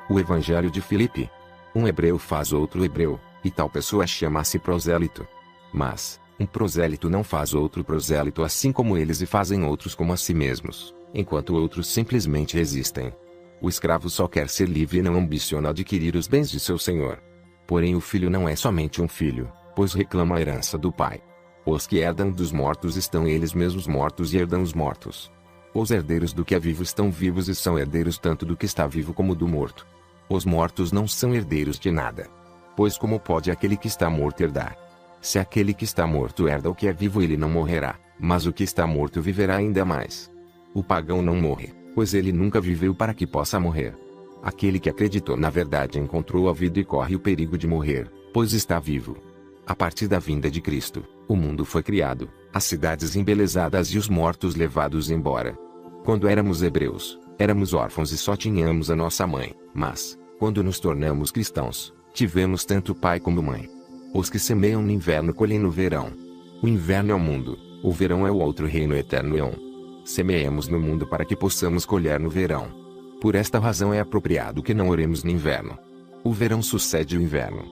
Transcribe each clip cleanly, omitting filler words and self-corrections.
O Evangelho de Filipe. Um hebreu faz outro hebreu, e tal pessoa chama-se prosélito. Mas, um prosélito não faz outro prosélito assim como eles e fazem outros como a si mesmos, enquanto outros simplesmente resistem. O escravo só quer ser livre e não ambiciona adquirir os bens de seu senhor. Porém o filho não é somente um filho, pois reclama a herança do pai. Os que herdam dos mortos estão eles mesmos mortos e herdam os mortos. Os herdeiros do que é vivo estão vivos e são herdeiros tanto do que está vivo como do morto. Os mortos não são herdeiros de nada. Pois como pode aquele que está morto herdar? Se aquele que está morto herda o que é vivo, ele não morrerá, mas o que está morto viverá ainda mais. O pagão não morre, pois ele nunca viveu para que possa morrer. Aquele que acreditou na verdade encontrou a vida e corre o perigo de morrer, pois está vivo. A partir da vinda de Cristo, o mundo foi criado, as cidades embelezadas e os mortos levados embora. Quando éramos hebreus, éramos órfãos e só tínhamos a nossa mãe, mas, quando nos tornamos cristãos, tivemos tanto pai como mãe. Os que semeiam no inverno colhem no verão. O inverno é o mundo, o verão é o outro reino eterno Eon. Semeemos no mundo para que possamos colher no verão. Por esta razão é apropriado que não oremos no inverno. O verão sucede o inverno.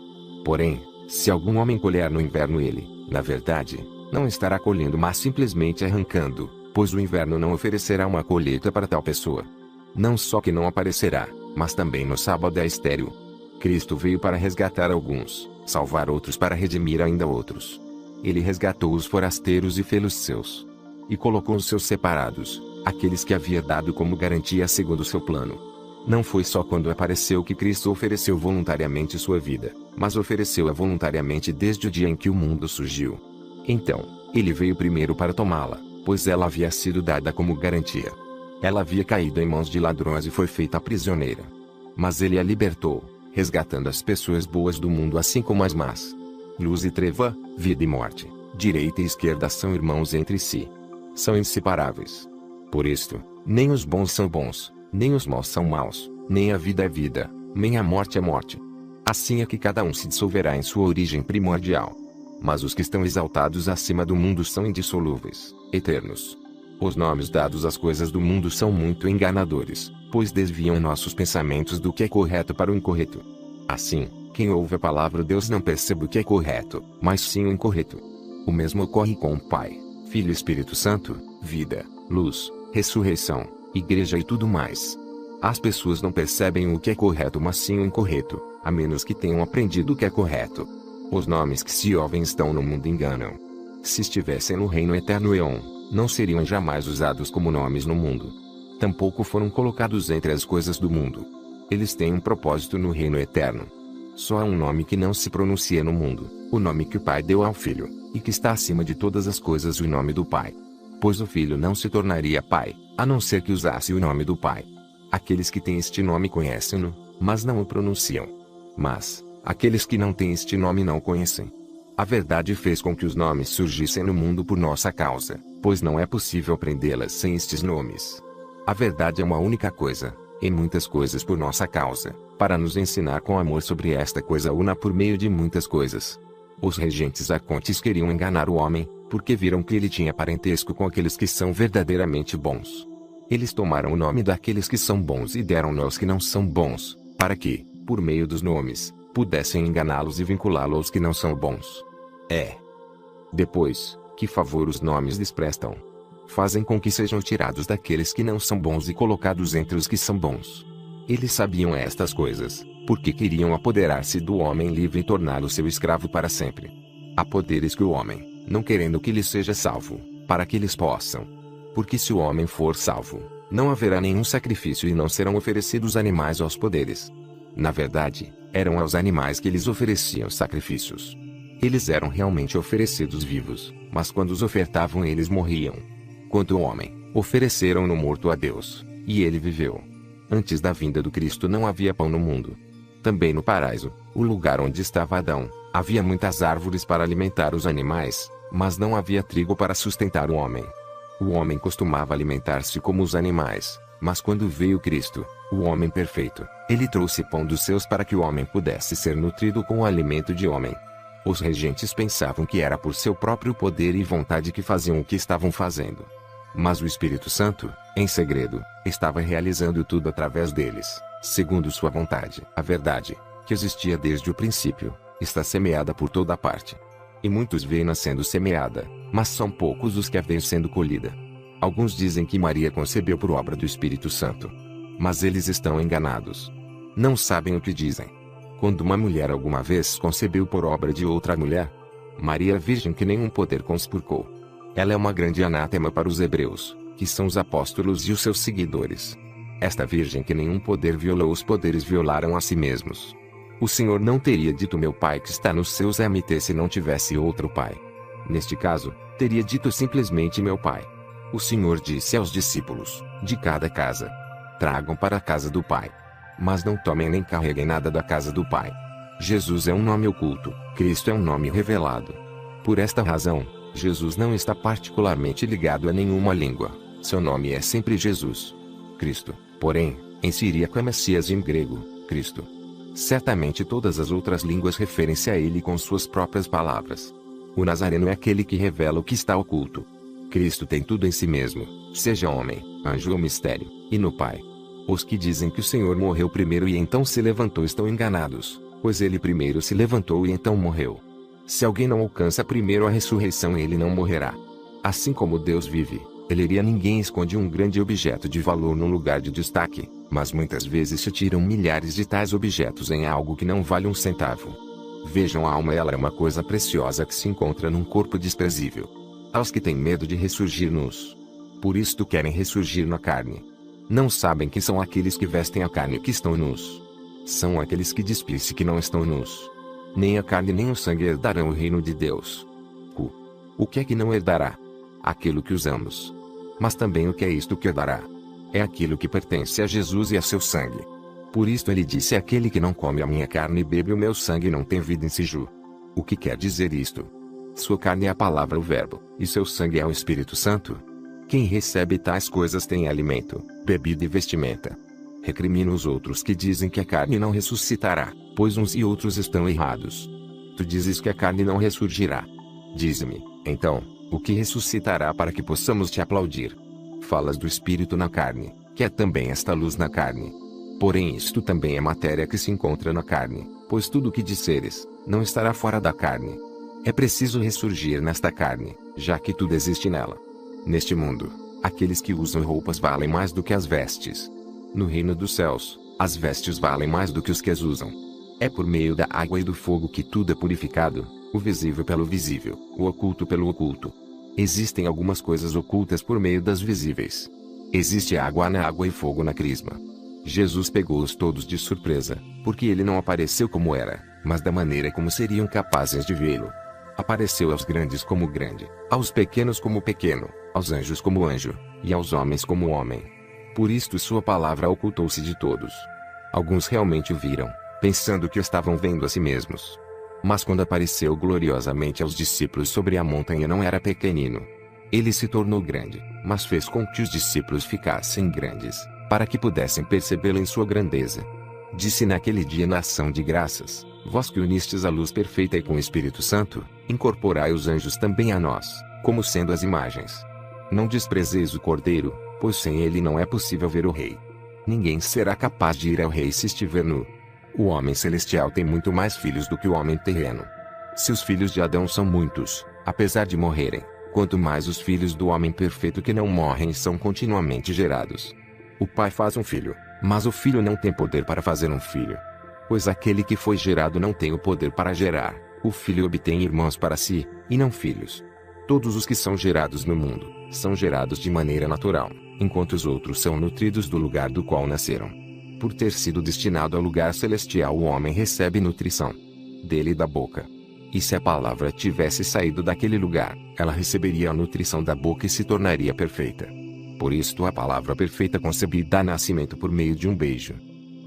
Porém, se algum homem colher no inverno ele, na verdade, não estará colhendo mas simplesmente arrancando, pois o inverno não oferecerá uma colheita para tal pessoa. Não só que não aparecerá, mas também no sábado é estéril. Cristo veio para resgatar alguns, salvar outros para redimir ainda outros. Ele resgatou os forasteiros e fê-los seus. E colocou os seus separados, aqueles que havia dado como garantia segundo seu plano. Não foi só quando apareceu que Cristo ofereceu voluntariamente sua vida, mas ofereceu-a voluntariamente desde o dia em que o mundo surgiu. Então, ele veio primeiro para tomá-la, pois ela havia sido dada como garantia. Ela havia caído em mãos de ladrões e foi feita prisioneira. Mas ele a libertou, resgatando as pessoas boas do mundo assim como as más. Luz e treva, vida e morte, direita e esquerda são irmãos entre si. São inseparáveis. Por isto, nem os bons são bons, nem os maus são maus, nem a vida é vida, nem a morte é morte. Assim é que cada um se dissolverá em sua origem primordial. Mas os que estão exaltados acima do mundo são indissolúveis, eternos. Os nomes dados às coisas do mundo são muito enganadores, pois desviam nossos pensamentos do que é correto para o incorreto. Assim, quem ouve a palavra de Deus não percebe o que é correto, mas sim o incorreto. O mesmo ocorre com o Pai, Filho e Espírito Santo, vida, luz, ressurreição, igreja e tudo mais. As pessoas não percebem o que é correto mas sim o incorreto, a menos que tenham aprendido o que é correto. Os nomes que se ouvem estão no mundo enganam. Se estivessem no reino eterno Eon, não seriam jamais usados como nomes no mundo. Tampouco foram colocados entre as coisas do mundo. Eles têm um propósito no reino eterno. Só há um nome que não se pronuncia no mundo, o nome que o Pai deu ao Filho, e que está acima de todas as coisas o nome do Pai. Pois o Filho não se tornaria Pai, a não ser que usasse o nome do Pai. Aqueles que têm este nome conhecem-no, mas não o pronunciam. Mas, aqueles que não têm este nome não o conhecem. A verdade fez com que os nomes surgissem no mundo por nossa causa, pois não é possível aprendê-las sem estes nomes. A verdade é uma única coisa, em muitas coisas por nossa causa, para nos ensinar com amor sobre esta coisa una por meio de muitas coisas. Os regentes arcontes queriam enganar o homem, porque viram que ele tinha parentesco com aqueles que são verdadeiramente bons. Eles tomaram o nome daqueles que são bons e deram-no aos que não são bons, para que, por meio dos nomes, pudessem enganá-los e vinculá-los aos que não são bons. Depois, que favor os nomes lhes prestam? Fazem com que sejam tirados daqueles que não são bons e colocados entre os que são bons. Eles sabiam estas coisas, porque queriam apoderar-se do homem livre e torná-lo seu escravo para sempre. Há poderes que o homem, não querendo que lhe seja salvo, para que eles possam. Porque se o homem for salvo, não haverá nenhum sacrifício e não serão oferecidos animais aos poderes. Na verdade, eram aos animais que eles ofereciam sacrifícios. Eles eram realmente oferecidos vivos, mas quando os ofertavam eles morriam. Quanto ao homem, ofereceram-no morto a Deus, e ele viveu. Antes da vinda do Cristo não havia pão no mundo. Também no paraíso, o lugar onde estava Adão, havia muitas árvores para alimentar os animais, mas não havia trigo para sustentar o homem. O homem costumava alimentar-se como os animais, mas quando veio Cristo, o homem perfeito, ele trouxe pão dos céus para que o homem pudesse ser nutrido com o alimento de homem. Os regentes pensavam que era por seu próprio poder e vontade que faziam o que estavam fazendo. Mas o Espírito Santo, em segredo, estava realizando tudo através deles, segundo sua vontade. A verdade, que existia desde o princípio, está semeada por toda parte. E muitos veem-na sendo semeada, mas são poucos os que a veem sendo colhida. Alguns dizem que Maria concebeu por obra do Espírito Santo. Mas eles estão enganados. Não sabem o que dizem. Quando uma mulher alguma vez concebeu por obra de outra mulher, Maria virgem que nenhum poder conspurcou. Ela é uma grande anátema para os hebreus, que são os apóstolos e os seus seguidores. Esta virgem que nenhum poder violou, os poderes violaram a si mesmos. O Senhor não teria dito meu Pai que está nos seus MT se não tivesse outro Pai. Neste caso, teria dito simplesmente meu Pai. O Senhor disse aos discípulos, de cada casa: tragam para a casa do Pai. Mas não tomem nem carreguem nada da casa do Pai. Jesus é um nome oculto, Cristo é um nome revelado. Por esta razão, Jesus não está particularmente ligado a nenhuma língua. Seu nome é sempre Jesus. Cristo, porém, em siríaco é Messias e em grego, Cristo. Certamente todas as outras línguas referem-se a ele com suas próprias palavras. O Nazareno é aquele que revela o que está oculto. Cristo tem tudo em si mesmo, seja homem, anjo ou mistério, e no Pai. Os que dizem que o Senhor morreu primeiro e então se levantou estão enganados, pois ele primeiro se levantou e então morreu. Se alguém não alcança primeiro a ressurreição, ele não morrerá. Assim como Deus vive, ele iria. Ninguém esconde um grande objeto de valor num lugar de destaque, mas muitas vezes se tiram milhares de tais objetos em algo que não vale um centavo. Vejam, a alma, ela é uma coisa preciosa que se encontra num corpo desprezível. Aos que têm medo de ressurgir nus. Por isto querem ressurgir na carne. Não sabem que são aqueles que vestem a carne que estão nus. São aqueles que despem-se que não estão nus. Nem a carne nem o sangue herdarão o reino de Deus. O que é que não herdará? Aquilo que usamos. Mas também o que é isto que herdará? É aquilo que pertence a Jesus e a seu sangue. Por isto ele disse: aquele que não come a minha carne e bebe o meu sangue não tem vida em si. O que quer dizer isto? Sua carne é a palavra, o verbo, e seu sangue é o Espírito Santo. Quem recebe tais coisas tem alimento, bebida e vestimenta. Recrimina os outros que dizem que a carne não ressuscitará, pois uns e outros estão errados. Tu dizes que a carne não ressurgirá. Dize-me, então, o que ressuscitará para que possamos te aplaudir? Falas do Espírito na carne, que é também esta luz na carne. Porém isto também é matéria que se encontra na carne, pois tudo o que disseres, não estará fora da carne. É preciso ressurgir nesta carne, já que tudo existe nela. Neste mundo, aqueles que usam roupas valem mais do que as vestes. No reino dos céus, as vestes valem mais do que os que as usam. É por meio da água e do fogo que tudo é purificado, o visível pelo visível, o oculto pelo oculto. Existem algumas coisas ocultas por meio das visíveis. Existe água na água e fogo na crisma. Jesus pegou-os todos de surpresa, porque ele não apareceu como era, mas da maneira como seriam capazes de vê-lo. Apareceu aos grandes como grande, aos pequenos como pequeno, aos anjos como anjo, e aos homens como homem. Por isto sua palavra ocultou-se de todos. Alguns realmente o viram, pensando que estavam vendo a si mesmos. Mas quando apareceu gloriosamente aos discípulos sobre a montanha, não era pequenino. Ele se tornou grande, mas fez com que os discípulos ficassem grandes, para que pudessem percebê-lo em sua grandeza. Disse naquele dia na ação de graças: vós que unistes a luz perfeita e com o Espírito Santo, incorporai os anjos também a nós, como sendo as imagens. Não desprezeis o Cordeiro, pois sem ele não é possível ver o Rei. Ninguém será capaz de ir ao Rei se estiver nu. O homem celestial tem muito mais filhos do que o homem terreno. Se os filhos de Adão são muitos, apesar de morrerem, quanto mais os filhos do homem perfeito que não morrem são continuamente gerados. O pai faz um filho, mas o filho não tem poder para fazer um filho. Pois aquele que foi gerado não tem o poder para gerar. O filho obtém irmãos para si, e não filhos. Todos os que são gerados no mundo, são gerados de maneira natural, enquanto os outros são nutridos do lugar do qual nasceram. Por ter sido destinado ao lugar celestial, o homem recebe nutrição dele e da boca. E se a palavra tivesse saído daquele lugar, ela receberia a nutrição da boca e se tornaria perfeita. Por isto a palavra perfeita concebida dá nascimento por meio de um beijo.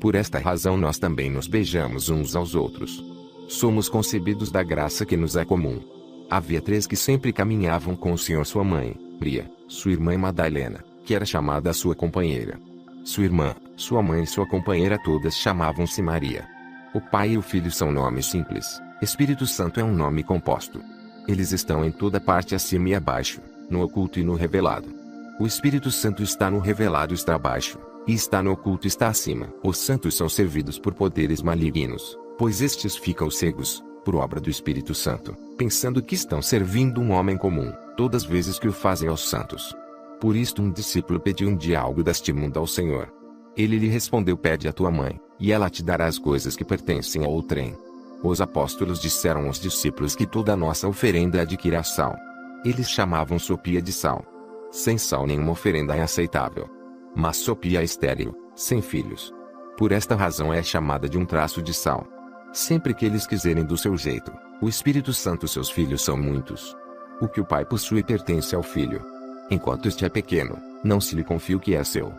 Por esta razão nós também nos beijamos uns aos outros. Somos concebidos da graça que nos é comum. Havia 3 que sempre caminhavam com o Senhor: sua mãe, Maria, sua irmã e Madalena, que era chamada sua companheira. Sua irmã, sua mãe e sua companheira todas chamavam-se Maria. O Pai e o Filho são nomes simples. Espírito Santo é um nome composto. Eles estão em toda parte, acima e abaixo, no oculto e no revelado. O Espírito Santo está no revelado, está abaixo, e está no oculto e está acima. Os santos são servidos por poderes malignos, pois estes ficam cegos, por obra do Espírito Santo, pensando que estão servindo um homem comum, todas as vezes que o fazem aos santos. Por isto um discípulo pediu um dia algo deste mundo ao Senhor. Ele lhe respondeu: pede a tua mãe, e ela te dará as coisas que pertencem ao outrem. Os apóstolos disseram aos discípulos que toda a nossa oferenda adquira sal. Eles chamavam sopia de sal. Sem sal nenhuma oferenda é aceitável. Mas sopia é estéril, sem filhos. Por esta razão é chamada de um traço de sal. Sempre que eles quiserem do seu jeito, o Espírito Santo seus filhos são muitos. O que o pai possui pertence ao filho. Enquanto este é pequeno, não se lhe confia o que é seu.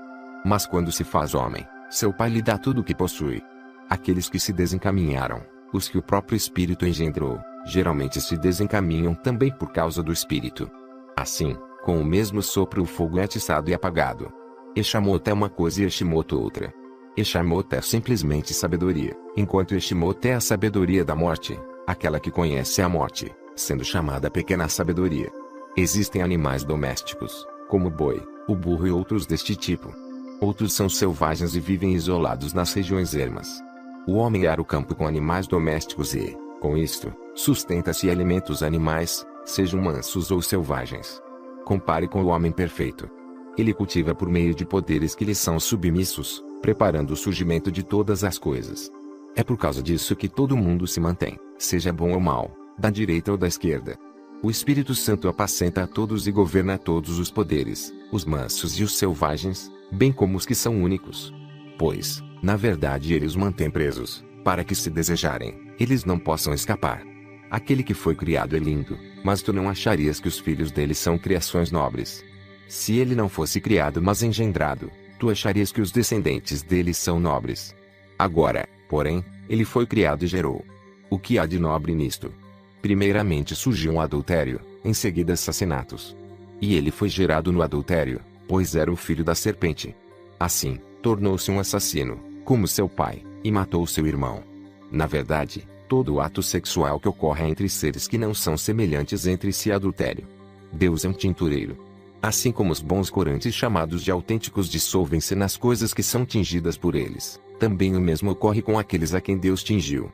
Mas quando se faz homem, seu pai lhe dá tudo o que possui. Aqueles que se desencaminharam, os que o próprio Espírito engendrou, geralmente se desencaminham também por causa do Espírito. Assim, com o mesmo sopro o fogo é atiçado e apagado. Eshemot é uma coisa e Eshemot outra. Eshemot é simplesmente sabedoria, enquanto Eshemot é a sabedoria da morte, aquela que conhece a morte, sendo chamada pequena sabedoria. Existem animais domésticos, como o boi, o burro e outros deste tipo. Outros são selvagens e vivem isolados nas regiões ermas. O homem ara o campo com animais domésticos e, com isto, sustenta-se e alimenta os animais, sejam mansos ou selvagens. Compare com o homem perfeito. Ele cultiva por meio de poderes que lhe são submissos, preparando o surgimento de todas as coisas. É por causa disso que todo mundo se mantém, seja bom ou mal, da direita ou da esquerda. O Espírito Santo apacenta a todos e governa a todos os poderes, os mansos e os selvagens, bem como os que são únicos. Pois, na verdade ele os mantém presos, para que se desejarem, eles não possam escapar. Aquele que foi criado é lindo, mas tu não acharias que os filhos dele são criações nobres. Se ele não fosse criado mas engendrado, tu acharias que os descendentes dele são nobres. Agora, porém, ele foi criado e gerou. O que há de nobre nisto? Primeiramente surgiu um adultério, em seguida assassinatos. E ele foi gerado no adultério, pois era o filho da serpente. Assim, tornou-se um assassino, como seu pai, e matou seu irmão. Na verdade, todo ato sexual que ocorre entre seres que não são semelhantes entre si é adultério. Deus é um tintureiro. Assim como os bons corantes chamados de autênticos dissolvem-se nas coisas que são tingidas por eles, também o mesmo ocorre com aqueles a quem Deus tingiu.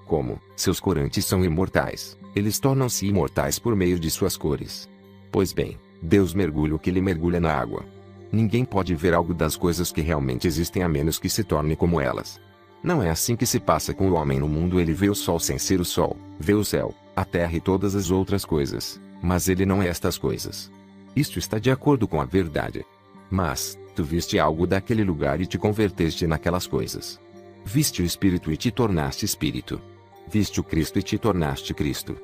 Como seus corantes são imortais, eles tornam-se imortais por meio de suas cores. Pois bem, Deus mergulha o que ele mergulha na água. Ninguém pode ver algo das coisas que realmente existem a menos que se torne como elas. Não é assim que se passa com o homem no mundo. Ele vê o sol sem ser o sol, vê o céu, a terra e todas as outras coisas, mas ele não é estas coisas. Isto está de acordo com a verdade. Mas, tu viste algo daquele lugar e te converteste naquelas coisas. Viste o Espírito e te tornaste Espírito. Viste o Cristo e te tornaste Cristo.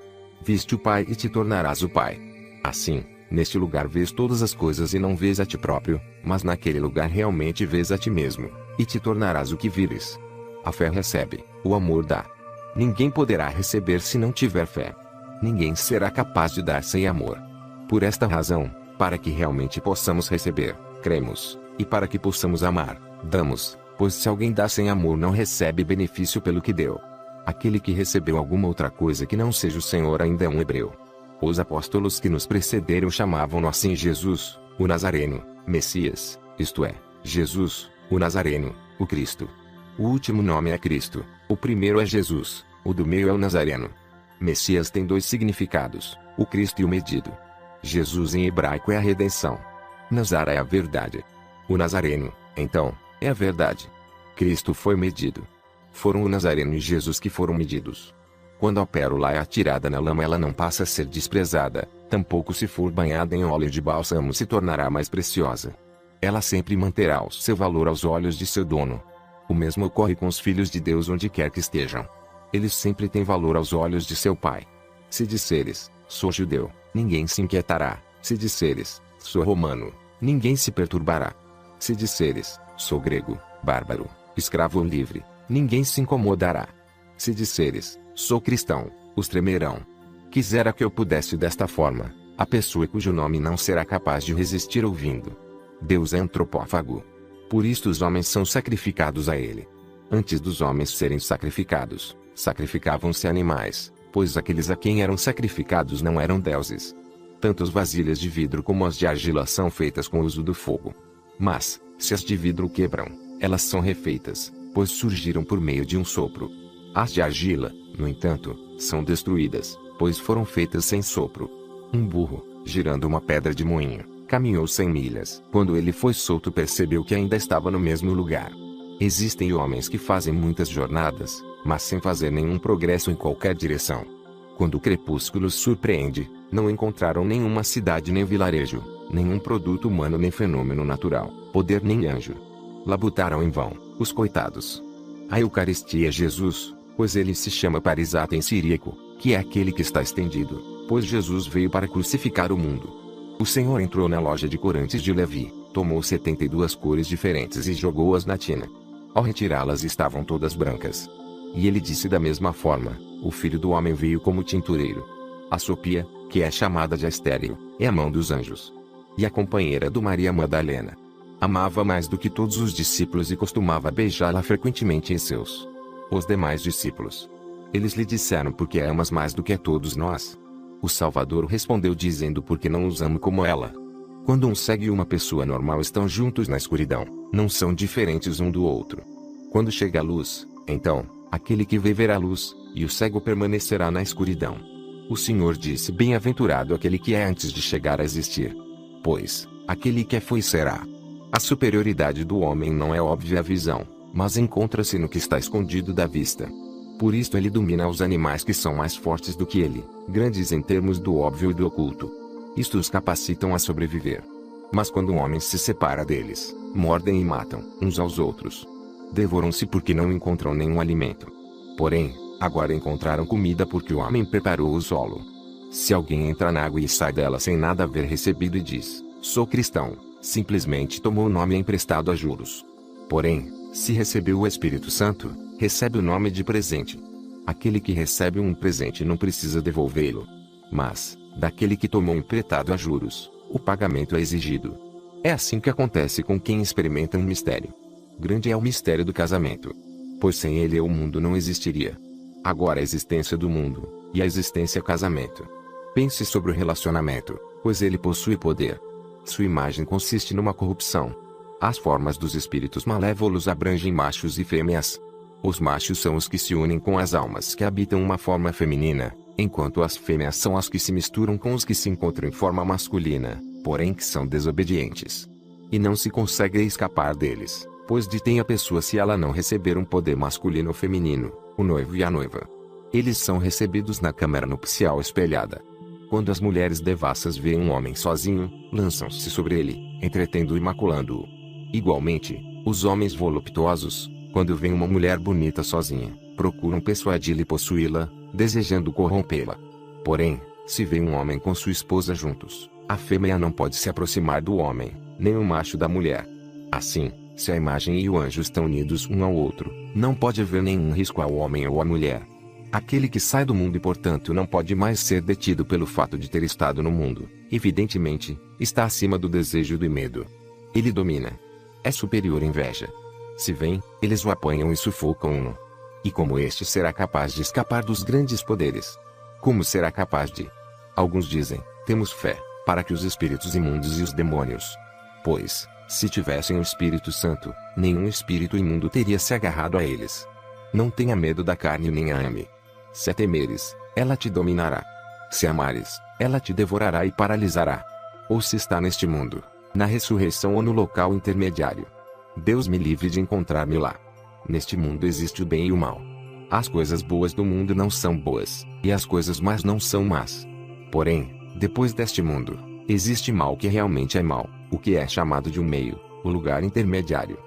Viste o Pai e te tornarás o Pai. Assim, neste lugar vês todas as coisas e não vês a ti próprio, mas naquele lugar realmente vês a ti mesmo, e te tornarás o que vires. A fé recebe, o amor dá. Ninguém poderá receber se não tiver fé. Ninguém será capaz de dar sem amor. Por esta razão, para que realmente possamos receber, cremos, e para que possamos amar, damos, pois se alguém dá sem amor não recebe benefício pelo que deu. Aquele que recebeu alguma outra coisa que não seja o Senhor ainda é um hebreu. Os apóstolos que nos precederam chamavam-no assim: Jesus, o Nazareno, Messias, isto é, Jesus, o Nazareno, o Cristo. O último nome é Cristo, o primeiro é Jesus, o do meio é o Nazareno. Messias tem dois significados, o Cristo e o medido. Jesus em hebraico é a redenção. Nazara é a verdade. O Nazareno, então, é a verdade. Cristo foi medido. Foram o Nazareno e Jesus que foram medidos. Quando a pérola é atirada na lama, ela não passa a ser desprezada, tampouco se for banhada em óleo de bálsamo se tornará mais preciosa. Ela sempre manterá o seu valor aos olhos de seu dono. O mesmo ocorre com os filhos de Deus onde quer que estejam. Eles sempre têm valor aos olhos de seu Pai. Se disseres, sou judeu, ninguém se inquietará. Se disseres, sou romano, ninguém se perturbará. Se disseres, sou grego, bárbaro, escravo ou livre, ninguém se incomodará. Se disseres, sou cristão, os tremerão. Quisera que eu pudesse desta forma, a pessoa cujo nome não será capaz de resistir ouvindo. Deus é antropófago. Por isto os homens são sacrificados a ele. Antes dos homens serem sacrificados, sacrificavam-se animais, pois aqueles a quem eram sacrificados não eram deuses. Tanto as vasilhas de vidro como as de argila são feitas com o uso do fogo. Mas, Se as de vidro quebram, elas são refeitas, pois surgiram por meio de um sopro. As de argila, no entanto, são destruídas, pois foram feitas sem sopro. Um burro, girando uma pedra de moinho, caminhou 100 milhas. Quando ele foi solto, percebeu que ainda estava no mesmo lugar. Existem homens que fazem muitas jornadas, mas sem fazer nenhum progresso em qualquer direção. Quando o crepúsculo os surpreende, não encontraram nenhuma cidade nem vilarejo, nenhum produto humano nem fenômeno natural, poder nem anjo. Labutaram em vão, os coitados. A Eucaristia é Jesus, pois ele se chama Parisata em siríaco, que é aquele que está estendido, pois Jesus veio para crucificar o mundo. O Senhor entrou na loja de corantes de Levi, tomou 72 cores diferentes e jogou-as na tina. Ao retirá-las estavam todas brancas. E ele disse da mesma forma: o Filho do Homem veio como tintureiro. A Sofia, que é chamada de Estéreo, é a mão dos anjos. E a companheira do Maria Madalena. Amava mais do que todos os discípulos e costumava beijá-la frequentemente em seus. Os demais discípulos. Eles lhe disseram: por que amas mais do que a todos nós? O Salvador respondeu dizendo: porque não os amo como ela. Quando um cego e uma pessoa normal estão juntos na escuridão, não são diferentes um do outro. Quando chega a luz, então, aquele que vê verá a luz, e o cego permanecerá na escuridão. O Senhor disse: bem-aventurado aquele que é antes de chegar a existir. Pois, aquele que foi será. A superioridade do homem não é óbvia à visão, mas encontra-se no que está escondido da vista. Por isto ele domina os animais que são mais fortes do que ele, grandes em termos do óbvio e do oculto. Isto os capacitam a sobreviver. Mas quando um homem se separa deles, mordem e matam uns aos outros. Devoram-se porque não encontram nenhum alimento. Porém, agora encontraram comida porque o homem preparou o solo. Se alguém entra na água e sai dela sem nada haver recebido e diz: sou cristão, simplesmente tomou o nome emprestado a juros. Porém, se recebeu o Espírito Santo, recebe o nome de presente. Aquele que recebe um presente não precisa devolvê-lo. Mas, daquele que tomou emprestado a juros, o pagamento é exigido. É assim que acontece com quem experimenta um mistério. Grande é o mistério do casamento. Pois sem ele o mundo não existiria. Agora a existência do mundo, e a existência é casamento. Pense sobre o relacionamento, pois ele possui poder. Sua imagem consiste numa corrupção. As formas dos espíritos malévolos abrangem machos e fêmeas. Os machos são os que se unem com as almas que habitam uma forma feminina, enquanto as fêmeas são as que se misturam com os que se encontram em forma masculina, porém que são desobedientes. E não se consegue escapar deles, pois detém a pessoa se ela não receber um poder masculino ou feminino, o noivo e a noiva. Eles são recebidos na câmara nupcial espelhada. Quando as mulheres devassas veem um homem sozinho, lançam-se sobre ele, entretendo-o e maculando-o. Igualmente, os homens voluptuosos, quando veem uma mulher bonita sozinha, procuram persuadi-la e possuí-la, desejando corrompê-la. Porém, se vê um homem com sua esposa juntos, a fêmea não pode se aproximar do homem, nem o macho da mulher. Assim, se a imagem e o anjo estão unidos um ao outro, não pode haver nenhum risco ao homem ou à mulher. Aquele que sai do mundo e portanto não pode mais ser detido pelo fato de ter estado no mundo, evidentemente, está acima do desejo e do medo. Ele domina. É superior à inveja. Se vem, eles o apanham e sufocam-no. E como este será capaz de escapar dos grandes poderes? Como será capaz de? Alguns dizem: temos fé, para que os espíritos imundos e os demônios. Pois, se tivessem o Espírito Santo, nenhum espírito imundo teria se agarrado a eles. Não tenha medo da carne nem a ame. Se a temeres, ela te dominará. Se amares, ela te devorará e paralisará. Ou se está neste mundo, na ressurreição ou no local intermediário. Deus me livre de encontrar-me lá. Neste mundo existe o bem e o mal. As coisas boas do mundo não são boas, e as coisas más não são más. Porém, depois deste mundo, existe mal que realmente é mal, o que é chamado de um meio, o lugar intermediário.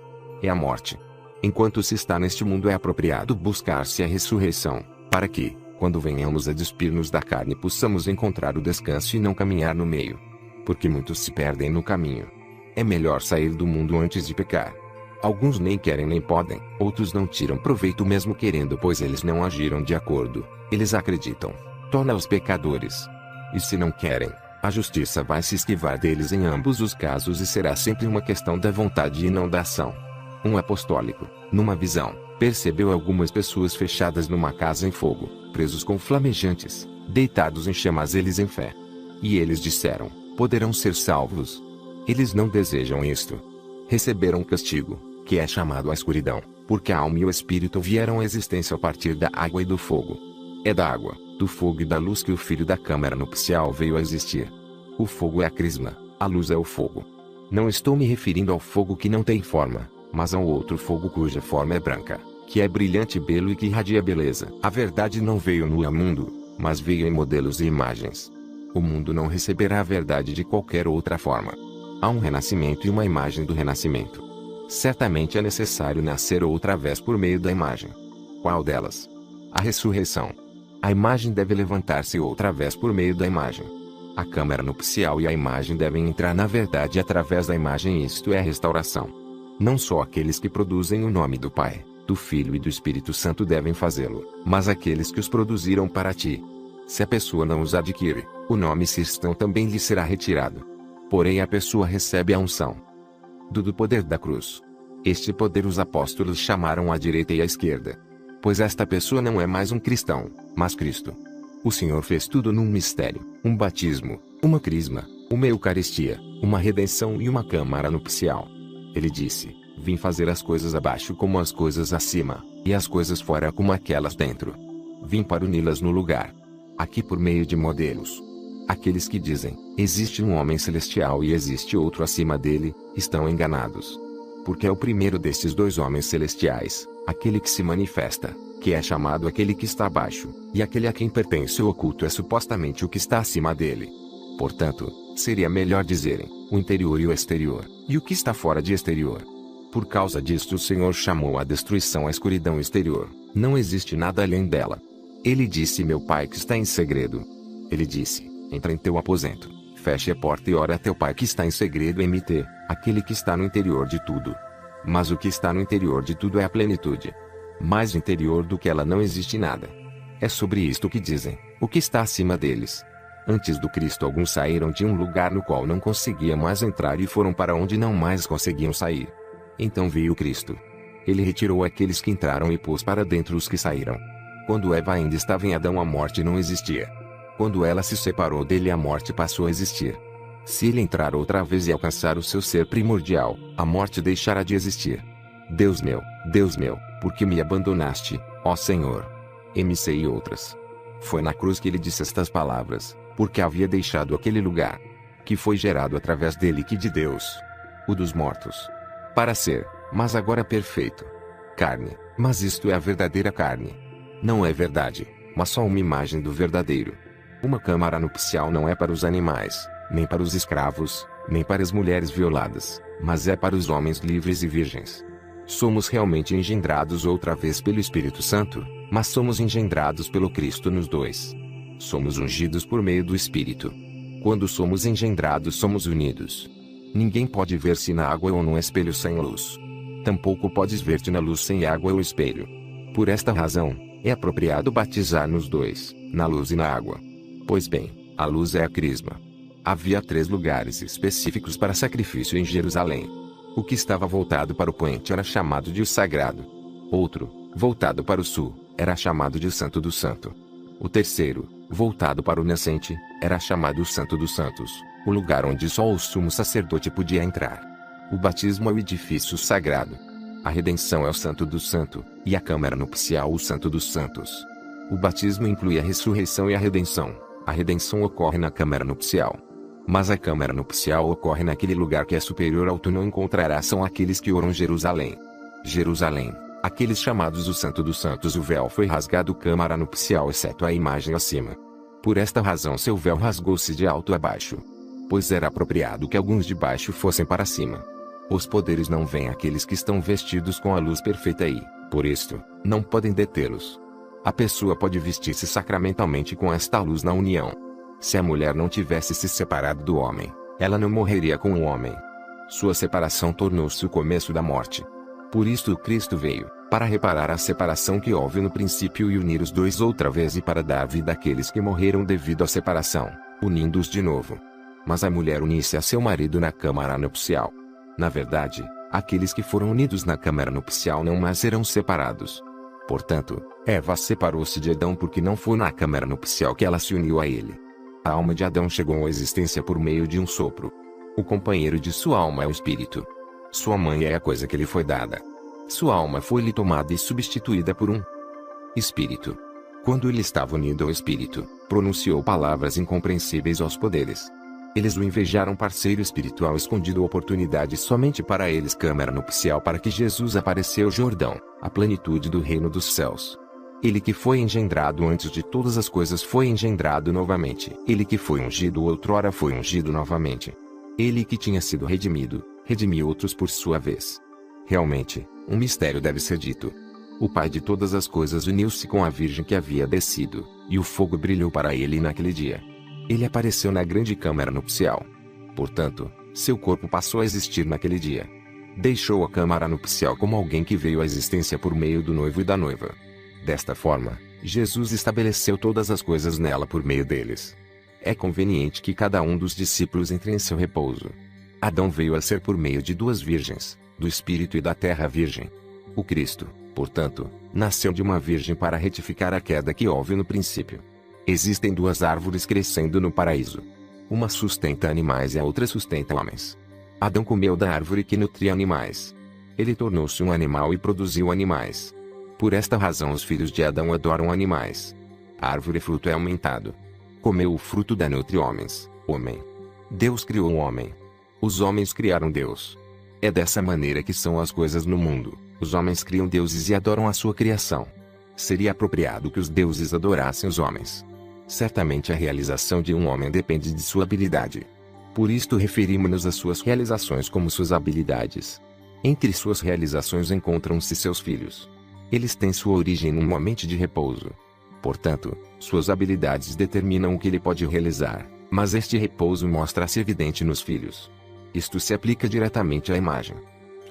É a morte. Enquanto se está neste mundo é apropriado buscar-se a ressurreição, para que, quando venhamos a despir-nos da carne, possamos encontrar o descanso e não caminhar no meio. Porque muitos se perdem no caminho. É melhor sair do mundo antes de pecar. Alguns nem querem nem podem, outros não tiram proveito mesmo querendo, pois eles não agiram de acordo. Eles acreditam. Torna-os pecadores. E se não querem, a justiça vai se esquivar deles em ambos os casos e será sempre uma questão da vontade e não da ação. Um apostólico, numa visão, percebeu algumas pessoas fechadas numa casa em fogo, presos com flamejantes, deitados em chamas, eles em fé. E eles disseram: poderão ser salvos. Eles não desejam isto. receberam um castigo, que é chamado a escuridão, porque a alma e o espírito vieram à existência a partir da água e do fogo. É da água, do fogo e da luz que o filho da câmara nupcial veio a existir. O fogo é a crisma, a luz é o fogo. Não estou me referindo ao fogo que não tem forma, mas ao outro fogo cuja forma é branca, que é brilhante e belo e que irradia beleza. A verdade não veio no mundo, mas veio em modelos e imagens. O mundo não receberá a verdade de qualquer outra forma. Há um renascimento e uma imagem do renascimento. Certamente é necessário nascer outra vez por meio da imagem. Qual delas? A ressurreição. A imagem deve levantar-se outra vez por meio da imagem. A câmara nupcial e a imagem devem entrar na verdade através da imagem, isto é a restauração. Não só aqueles que produzem o nome do Pai, do Filho e do Espírito Santo devem fazê-lo, mas aqueles que os produziram para ti. Se a pessoa não os adquire, o nome cristão também lhe será retirado. Porém a pessoa recebe a unção do poder da cruz. Este poder os apóstolos chamaram à direita e à esquerda. Pois esta pessoa não é mais um cristão, mas Cristo. O Senhor fez tudo num mistério, um batismo, uma crisma, uma eucaristia, uma redenção e uma câmara nupcial. Ele disse: vim fazer as coisas abaixo como as coisas acima, e as coisas fora como aquelas dentro. Vim para uni-las no lugar. Aqui por meio de modelos. Aqueles que dizem, existe um homem celestial e existe outro acima dele, estão enganados. Porque é o primeiro destes dois homens celestiais, aquele que se manifesta, que é chamado aquele que está abaixo, e aquele a quem pertence o oculto é supostamente o que está acima dele. Portanto, seria melhor dizerem, o interior e o exterior, e o que está fora de exterior. Por causa disto o Senhor chamou a destruição a escuridão exterior, não existe nada além dela. Ele disse: meu Pai que está em segredo. Ele disse: entra em teu aposento, feche a porta e ora a teu Pai que está em segredo em MT, aquele que está no interior de tudo. Mas o que está no interior de tudo é a plenitude. Mais interior do que ela não existe nada. É sobre isto que dizem, o que está acima deles. Antes do Cristo alguns saíram de um lugar no qual não conseguiam mais entrar e foram para onde não mais conseguiam sair. Então veio Cristo. Ele retirou aqueles que entraram e pôs para dentro os que saíram. Quando Eva ainda estava em Adão a morte não existia. Quando ela se separou dele a morte passou a existir. Se ele entrar outra vez e alcançar o seu ser primordial, a morte deixará de existir. Deus meu, por que me abandonaste, ó Senhor? MC e outras. Foi na cruz que ele disse estas palavras, porque havia deixado aquele lugar, que foi gerado através dele que de Deus, o dos mortos, para ser, mas agora perfeito. Carne, mas isto é a verdadeira carne. Não é verdade, mas só uma imagem do verdadeiro. Uma câmara nupcial não é para os animais, nem para os escravos, nem para as mulheres violadas, mas é para os homens livres e virgens. Somos realmente engendrados outra vez pelo Espírito Santo, mas somos engendrados pelo Cristo nos dois. Somos ungidos por meio do Espírito. Quando somos engendrados somos unidos. Ninguém pode ver-se na água ou num espelho sem luz. Tampouco podes ver-te na luz sem água ou espelho. Por esta razão, é apropriado batizar nos dois, na luz e na água. Pois bem, a luz é a crisma. Havia 3 lugares específicos para sacrifício em Jerusalém. O que estava voltado para o poente era chamado de o Sagrado. Outro, voltado para o sul, era chamado de o Santo do Santo. O terceiro, voltado para o nascente, era chamado o Santo dos Santos, o lugar onde só o sumo sacerdote podia entrar. O batismo é o edifício sagrado. A redenção é o Santo do Santo, e a câmara nupcial o Santo dos Santos. O batismo inclui a ressurreição e a redenção. A redenção ocorre na câmara nupcial. Mas a câmara nupcial ocorre naquele lugar que é superior ao tu não encontrarás são aqueles que oram Jerusalém. Jerusalém, aqueles chamados o Santo dos Santos, o véu foi rasgado câmara nupcial exceto a imagem acima. Por esta razão seu véu rasgou-se de alto a baixo. Pois era apropriado que alguns de baixo fossem para cima. Os poderes não veem aqueles que estão vestidos com a luz perfeita e, por isto, não podem detê-los. A pessoa pode vestir-se sacramentalmente com esta luz na união. Se a mulher não tivesse se separado do homem, ela não morreria com o homem. Sua separação tornou-se o começo da morte. Por isto Cristo veio, para reparar a separação que houve no princípio e unir os dois outra vez e para dar vida àqueles que morreram devido à separação, unindo-os de novo. Mas a mulher unisse a seu marido na câmara nupcial. Na verdade, aqueles que foram unidos na câmara nupcial não mais serão separados. Portanto, Eva separou-se de Adão porque não foi na câmara nupcial que ela se uniu a ele. A alma de Adão chegou à existência por meio de um sopro. O companheiro de sua alma é o espírito. Sua mãe é a coisa que lhe foi dada. Sua alma foi-lhe tomada e substituída por um espírito. Quando ele estava unido ao espírito, pronunciou palavras incompreensíveis aos poderes. Eles o invejaram, parceiro espiritual escondido, oportunidade somente para eles, câmara nupcial para que Jesus apareceu, Jordão, a plenitude do reino dos céus. Ele que foi engendrado antes de todas as coisas foi engendrado novamente. Ele que foi ungido outrora foi ungido novamente. Ele que tinha sido redimido, redimiu outros por sua vez. Realmente, um mistério deve ser dito. O Pai de todas as coisas uniu-se com a Virgem que havia descido, e o fogo brilhou para ele naquele dia. Ele apareceu na grande câmara nupcial. Portanto, seu corpo passou a existir naquele dia. Deixou a câmara nupcial como alguém que veio à existência por meio do noivo e da noiva. Desta forma, Jesus estabeleceu todas as coisas nela por meio deles. É conveniente que cada um dos discípulos entre em seu repouso. Adão veio a ser por meio de duas virgens, do Espírito e da terra virgem. O Cristo, portanto, nasceu de uma virgem para retificar a queda que houve no princípio. Existem duas árvores crescendo no paraíso. Uma sustenta animais e a outra sustenta homens. Adão comeu da árvore que nutria animais. Ele tornou-se um animal e produziu animais. Por esta razão os filhos de Adão adoram animais. A árvore fruto é aumentado. Comeu o fruto da nutre homens, homem. Deus criou o homem. Os homens criaram Deus. É dessa maneira que são as coisas no mundo. Os homens criam deuses e adoram a sua criação. Seria apropriado que os deuses adorassem os homens. Certamente a realização de um homem depende de sua habilidade. Por isto referimos-nos às suas realizações como suas habilidades. Entre suas realizações encontram-se seus filhos. Eles têm sua origem num momento de repouso. Portanto, suas habilidades determinam o que ele pode realizar, mas este repouso mostra-se evidente nos filhos. Isto se aplica diretamente à imagem.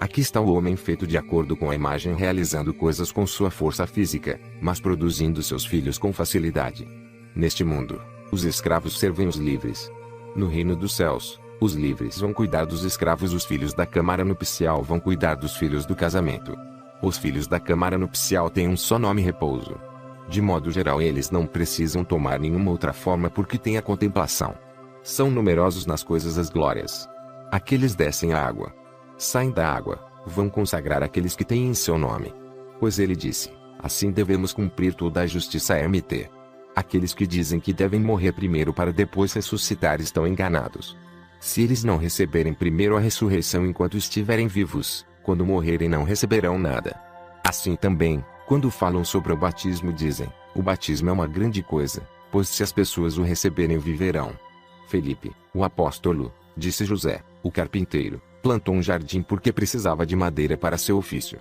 Aqui está o homem feito de acordo com a imagem, realizando coisas com sua força física, mas produzindo seus filhos com facilidade. Neste mundo, os escravos servem os livres. No reino dos céus, os livres vão cuidar dos escravos, os filhos da câmara nupcial vão cuidar dos filhos do casamento. Os filhos da câmara nupcial têm um só nome: repouso. De modo geral, eles não precisam tomar nenhuma outra forma porque têm a contemplação. São numerosos nas coisas as glórias. Aqueles descem a água. Saem da água, vão consagrar aqueles que têm em seu nome. Pois ele disse, assim devemos cumprir toda a justiça. Mt. Aqueles que dizem que devem morrer primeiro para depois ressuscitar estão enganados. Se eles não receberem primeiro a ressurreição enquanto estiverem vivos, quando morrerem não receberão nada. Assim também, quando falam sobre o batismo dizem, o batismo é uma grande coisa, pois se as pessoas o receberem viverão. Felipe, o apóstolo, disse José, o carpinteiro, plantou um jardim porque precisava de madeira para seu ofício.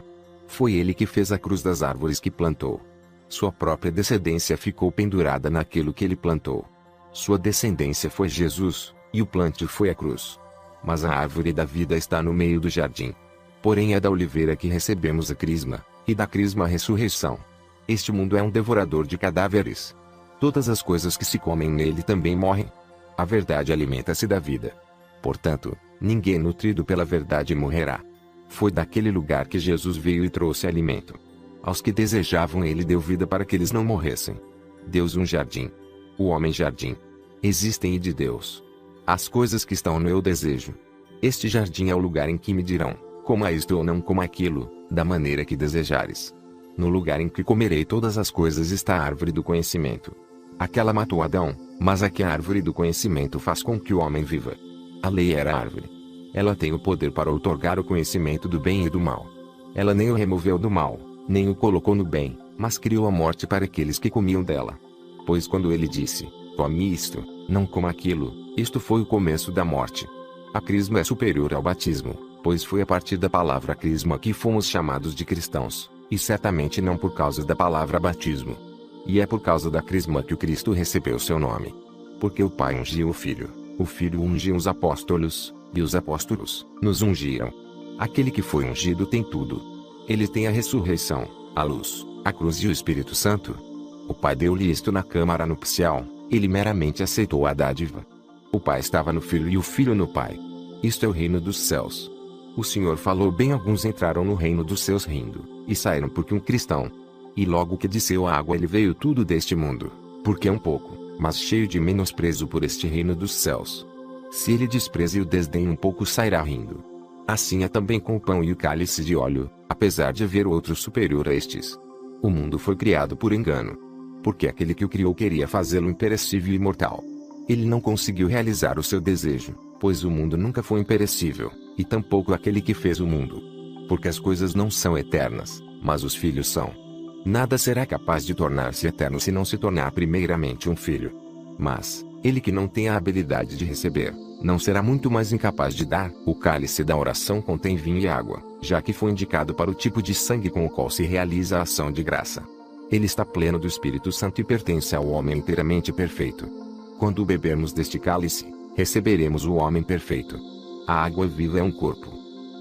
Foi ele que fez a cruz das árvores que plantou. Sua própria descendência ficou pendurada naquilo que ele plantou. Sua descendência foi Jesus, e o plantio foi a cruz. Mas a árvore da vida está no meio do jardim. Porém é da oliveira que recebemos a crisma, e da crisma a ressurreição. Este mundo é um devorador de cadáveres. Todas as coisas que se comem nele também morrem. A verdade alimenta-se da vida. Portanto, ninguém nutrido pela verdade morrerá. Foi daquele lugar que Jesus veio e trouxe alimento. Aos que desejavam ele deu vida para que eles não morressem. Deus um jardim. O homem jardim. Existem e de Deus. As coisas que estão no eu desejo. Este jardim é o lugar em que me dirão, coma isto ou não coma aquilo, da maneira que desejares. No lugar em que comerei todas as coisas está a árvore do conhecimento. Aquela matou Adão, mas aqui a árvore do conhecimento faz com que o homem viva. A lei era a árvore. Ela tem o poder para outorgar o conhecimento do bem e do mal. Ela nem o removeu do mal, nem o colocou no bem, mas criou a morte para aqueles que comiam dela. Pois quando ele disse, come isto, não coma aquilo, isto foi o começo da morte. A crisma é superior ao batismo, pois foi a partir da palavra crisma que fomos chamados de cristãos, e certamente não por causa da palavra batismo. E é por causa da crisma que o Cristo recebeu seu nome. Porque o Pai ungiu o Filho ungiu os apóstolos, e os apóstolos nos ungiram. Aquele que foi ungido tem tudo. Ele tem a ressurreição, a luz, a cruz e o Espírito Santo. O Pai deu-lhe isto na câmara nupcial, ele meramente aceitou a dádiva. O Pai estava no Filho e o Filho no Pai. Isto é o reino dos céus. O Senhor falou bem, alguns entraram no reino dos céus rindo, e saíram porque um cristão. E logo que desceu a água ele veio tudo deste mundo, porque é um pouco, mas cheio de menosprezo por este reino dos céus. Se ele despreza e o desdém um pouco sairá rindo. Assim é também com o pão e o cálice de óleo, apesar de haver outro superior a estes. O mundo foi criado por engano. Porque aquele que o criou queria fazê-lo imperecível e imortal. Ele não conseguiu realizar o seu desejo, pois o mundo nunca foi imperecível, e tampouco aquele que fez o mundo. Porque as coisas não são eternas, mas os filhos são. Nada será capaz de tornar-se eterno se não se tornar primeiramente um filho. Mas, ele que não tem a habilidade de receber, não será muito mais incapaz de dar. O cálice da oração contém vinho e água, já que foi indicado para o tipo de sangue com o qual se realiza a ação de graça. Ele está pleno do Espírito Santo e pertence ao homem inteiramente perfeito. Quando bebermos deste cálice, receberemos o homem perfeito. A água viva é um corpo.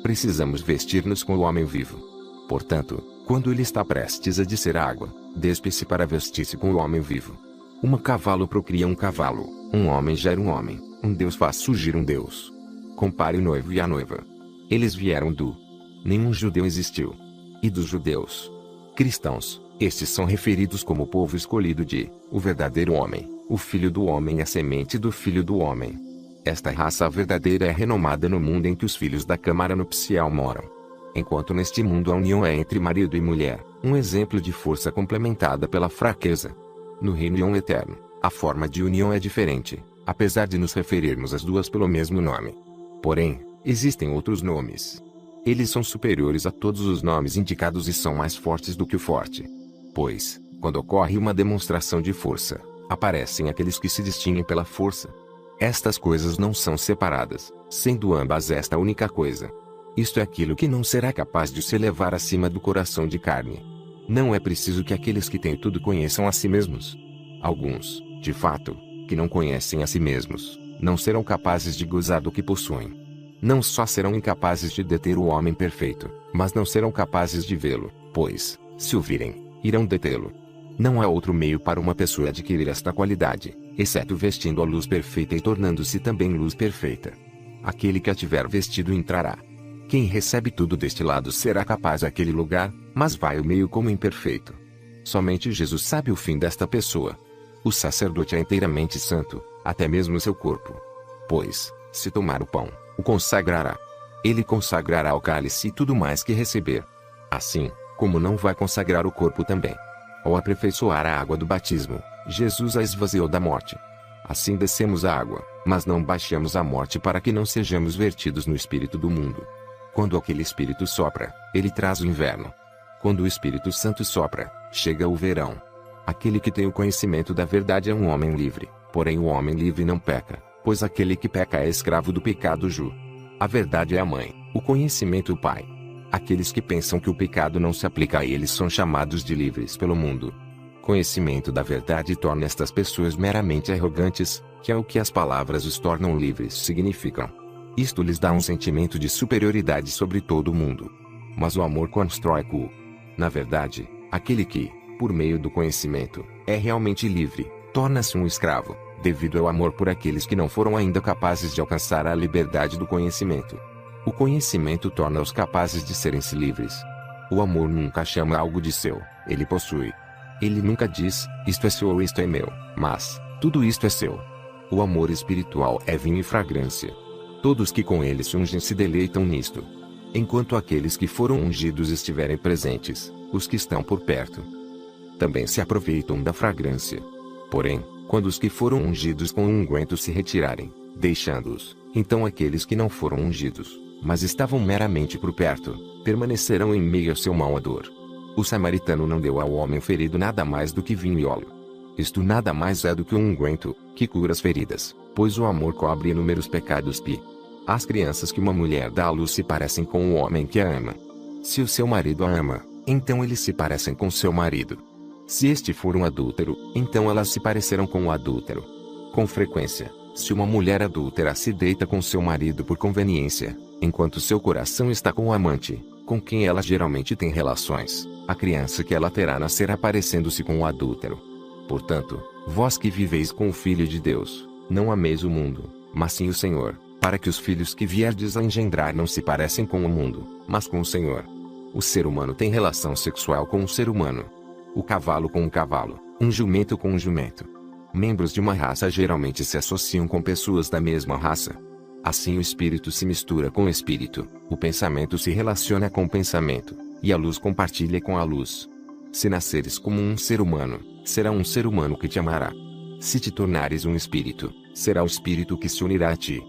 Precisamos vestir-nos com o homem vivo. Portanto, quando ele está prestes a descer a água, despe-se para vestir-se com o homem vivo. Um cavalo procria um cavalo, um homem gera um homem, um Deus faz surgir um Deus. Compare o noivo e a noiva. Eles vieram do. Nenhum judeu existiu. E dos judeus. Cristãos, estes são referidos como o povo escolhido de, o verdadeiro homem, o filho do homem e a semente do filho do homem. Esta raça verdadeira é renomada no mundo em que os filhos da câmara nupcial moram. Enquanto neste mundo a união é entre marido e mulher, um exemplo de força complementada pela fraqueza. No reino eterno, a forma de união é diferente, apesar de nos referirmos às duas pelo mesmo nome. Porém, existem outros nomes. Eles são superiores a todos os nomes indicados e são mais fortes do que o forte. Pois, quando ocorre uma demonstração de força, aparecem aqueles que se distinguem pela força. Estas coisas não são separadas, sendo ambas esta única coisa. Isto é aquilo que não será capaz de se elevar acima do coração de carne. Não é preciso que aqueles que têm tudo conheçam a si mesmos. Alguns, de fato, que não conhecem a si mesmos, não serão capazes de gozar do que possuem. Não só serão incapazes de deter o homem perfeito, mas não serão capazes de vê-lo, pois, se o virem, irão detê-lo. Não há outro meio para uma pessoa adquirir esta qualidade, exceto vestindo a luz perfeita e tornando-se também luz perfeita. Aquele que a tiver vestido entrará. Quem recebe tudo deste lado será capaz daquele lugar, mas vai o meio como imperfeito. Somente Jesus sabe o fim desta pessoa. O sacerdote é inteiramente santo, até mesmo seu corpo. Pois, se tomar o pão, o consagrará. Ele consagrará o cálice e tudo mais que receber. Assim, como não vai consagrar o corpo também. Ao aperfeiçoar a água do batismo, Jesus a esvaziou da morte. Assim descemos a água, mas não baixamos a morte para que não sejamos vertidos no espírito do mundo. Quando aquele espírito sopra, ele traz o inverno. Quando o Espírito Santo sopra, chega o verão. Aquele que tem o conhecimento da verdade é um homem livre, porém o homem livre não peca, pois aquele que peca é escravo do pecado ju. A verdade é a mãe, o conhecimento o pai. Aqueles que pensam que o pecado não se aplica a eles são chamados de livres pelo mundo. Conhecimento da verdade torna estas pessoas meramente arrogantes, que é o que as palavras os tornam livres significam. Isto lhes dá um sentimento de superioridade sobre todo o mundo. Mas o amor constrói-o. Na verdade, aquele que, por meio do conhecimento, é realmente livre, torna-se um escravo, devido ao amor por aqueles que não foram ainda capazes de alcançar a liberdade do conhecimento. O conhecimento torna-os capazes de serem-se livres. O amor nunca chama algo de seu, ele possui. Ele nunca diz, isto é seu ou isto é meu, mas, tudo isto é seu. O amor espiritual é vinho e fragrância. Todos que com ele se ungem se deleitam nisto. Enquanto aqueles que foram ungidos estiverem presentes, os que estão por perto também se aproveitam da fragrância. Porém, quando os que foram ungidos com o unguento se retirarem, deixando-os, então aqueles que não foram ungidos, mas estavam meramente por perto, permanecerão em meio ao seu mau odor. O samaritano não deu ao homem ferido nada mais do que vinho e óleo. Isto nada mais é do que um unguento, que cura as feridas, pois o amor cobre inúmeros pecados pi. As crianças que uma mulher dá à luz se parecem com o homem que a ama. Se o seu marido a ama, então eles se parecem com seu marido. Se este for um adúltero, então elas se parecerão com o adúltero. Com frequência, se uma mulher adúltera se deita com seu marido por conveniência, enquanto seu coração está com o amante, com quem ela geralmente tem relações, a criança que ela terá nascerá parecendo-se com o adúltero. Portanto, vós que viveis com o Filho de Deus, não ameis o mundo, mas sim o Senhor, para que os filhos que vierdes a engendrar não se parecem com o mundo, mas com o Senhor. O ser humano tem relação sexual com o ser humano. O cavalo com o cavalo, um jumento com um jumento. Membros de uma raça geralmente se associam com pessoas da mesma raça. Assim o espírito se mistura com o espírito, o pensamento se relaciona com o pensamento, e a luz compartilha com a luz. Se nasceres como um ser humano, será um ser humano que te amará. Se te tornares um espírito, será o espírito que se unirá a ti.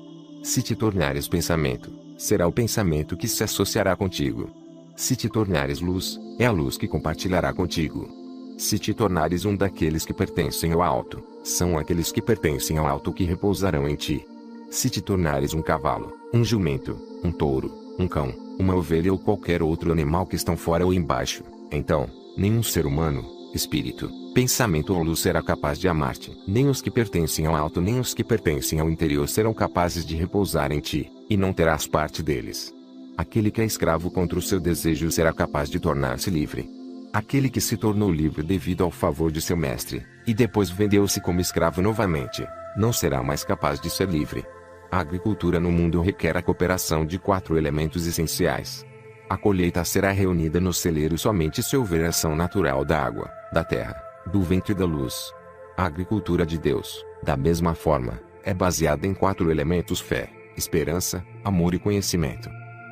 Se te tornares pensamento, será o pensamento que se associará contigo. Se te tornares luz, é a luz que compartilhará contigo. Se te tornares um daqueles que pertencem ao alto, são aqueles que pertencem ao alto que repousarão em ti. Se te tornares um cavalo, um jumento, um touro, um cão, uma ovelha ou qualquer outro animal que estão fora ou embaixo, então, nenhum ser humano, espírito, pensamento ou luz será capaz de amar-te. Nem os que pertencem ao alto nem os que pertencem ao interior serão capazes de repousar em ti, e não terás parte deles. Aquele que é escravo contra o seu desejo será capaz de tornar-se livre. Aquele que se tornou livre devido ao favor de seu mestre, e depois vendeu-se como escravo novamente, não será mais capaz de ser livre. A agricultura no mundo requer a cooperação de 4 elementos essenciais. A colheita será reunida no celeiro somente se houver ação natural da água, da terra, do vento e da luz. A agricultura de Deus, da mesma forma, é baseada em 4 elementos: fé, esperança, amor e conhecimento.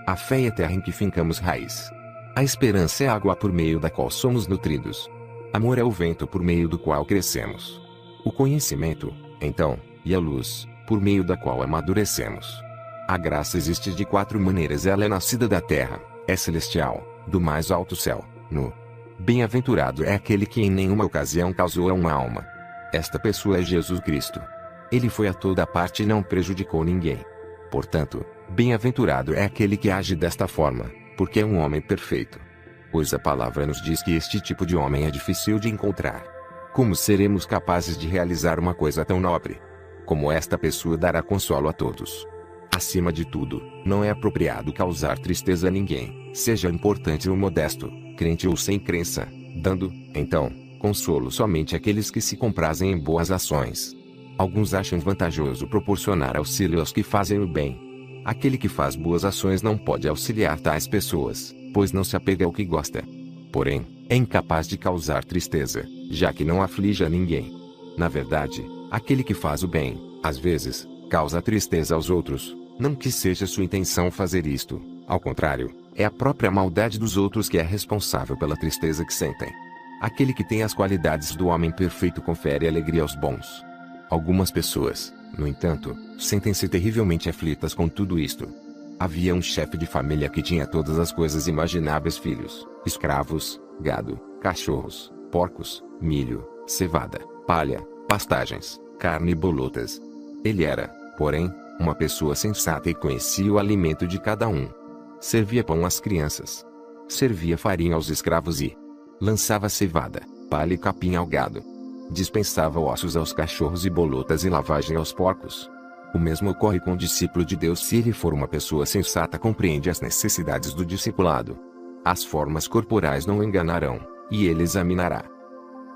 A fé é a terra em que fincamos raiz. A esperança é a água por meio da qual somos nutridos. Amor é o vento por meio do qual crescemos. O conhecimento, então, e a luz, por meio da qual amadurecemos. A graça existe de 4 maneiras. Ela é nascida da terra, é celestial, do mais alto céu, no. Bem-aventurado é aquele que em nenhuma ocasião causou a uma alma. Esta pessoa é Jesus Cristo. Ele foi a toda parte e não prejudicou ninguém. Portanto, bem-aventurado é aquele que age desta forma, porque é um homem perfeito. Pois a palavra nos diz que este tipo de homem é difícil de encontrar. Como seremos capazes de realizar uma coisa tão nobre? Como esta pessoa dará consolo a todos? Acima de tudo, não é apropriado causar tristeza a ninguém, seja importante ou modesto, crente ou sem crença, dando, então, consolo somente àqueles que se comprazem em boas ações. Alguns acham vantajoso proporcionar auxílio aos que fazem o bem. Aquele que faz boas ações não pode auxiliar tais pessoas, pois não se apega ao que gosta. Porém, é incapaz de causar tristeza, já que não aflige a ninguém. Na verdade, aquele que faz o bem, às vezes, causa tristeza aos outros, não que seja sua intenção fazer isto, ao contrário, é a própria maldade dos outros que é responsável pela tristeza que sentem. Aquele que tem as qualidades do homem perfeito confere alegria aos bons. Algumas pessoas, no entanto, sentem-se terrivelmente aflitas com tudo isto. Havia um chefe de família que tinha todas as coisas imagináveis: filhos, escravos, gado, cachorros, porcos, milho, cevada, palha, pastagens, carne e bolotas. Ele era, porém, uma pessoa sensata e conhecia o alimento de cada um. Servia pão às crianças. Servia farinha aos escravos e lançava cevada, palha e capim ao gado. Dispensava ossos aos cachorros e bolotas e lavagem aos porcos. O mesmo ocorre com o discípulo de Deus. Se ele for uma pessoa sensata, compreende as necessidades do discipulado. As formas corporais não o enganarão, e ele examinará